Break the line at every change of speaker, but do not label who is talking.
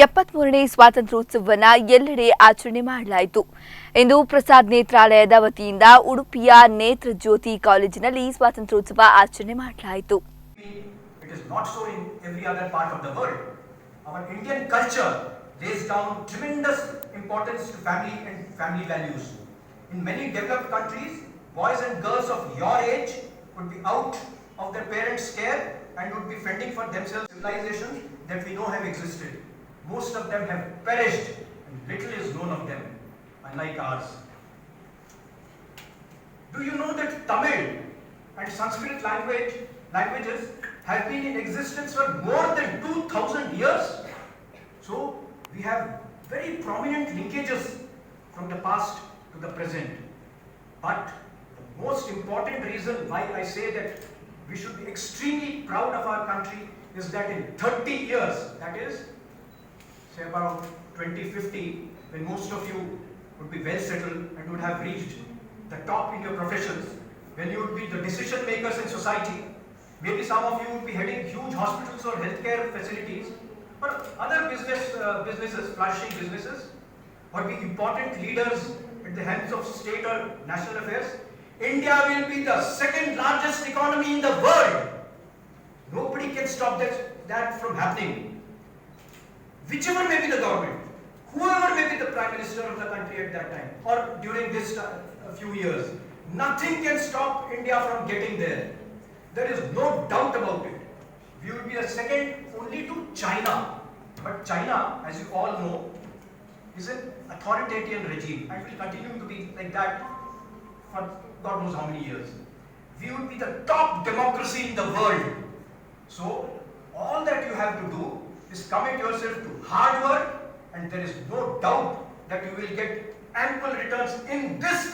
73ನೇ ಸ್ವಾತಂತ್ರ್ಯೋತ್ಸವವನ್ನು ಎಲ್ಲೆಡೆ ಆಚರಣೆ ಮಾಡಲಾಯಿತು. ಇಂದು ಪ್ರಸಾದ್ ನೇತ್ರಾಲಯದ ವತಿಯಿಂದ ಉಡುಪಿಯ ನೇತ್ರ ಜ್ಯೋತಿ ಕಾಲೇಜಿನಲ್ಲಿ ಸ್ವಾತಂತ್ರ್ಯೋತ್ಸವ ಆಚರಣೆ ಮಾಡಲಾಯಿತು.
It is not so in every other part of the world. Our Indian culture lays down tremendous importance to family and family values. In many developed countries, boys and girls of your age would be out of their parents' care and would be fending for themselves. Civilizations that we know have existed. Most of them have perished and little is known of them, unlike ours. Do you know that Tamil and Sanskrit languages have been in existence for more than 2000 years? So we have very prominent linkages from the past to the present. But the most important reason why I say that we should be extremely proud of our country is that in 30 years, that is, say about 2050, when most of you would be well settled and would have reached the top in your professions, when you would be the decision makers in society, maybe some of you would be heading huge hospitals or healthcare facilities or other businesses, flourishing businesses, or be important leaders at the helms of state or national affairs. India will be the second largest economy in the world. Nobody can stop that from happening. Whichever may be the government, whoever may be the prime minister of the country at that time or during this few years, nothing can stop India from getting there. There is no doubt about it. We will be the second only to China. But China, as you all know, is an authoritarian regime and will continue to be like that for God knows how many years. We would be the top democracy in the world. So all that you have to do is commit yourself to hard work, and there is no doubt that you will get ample returns in this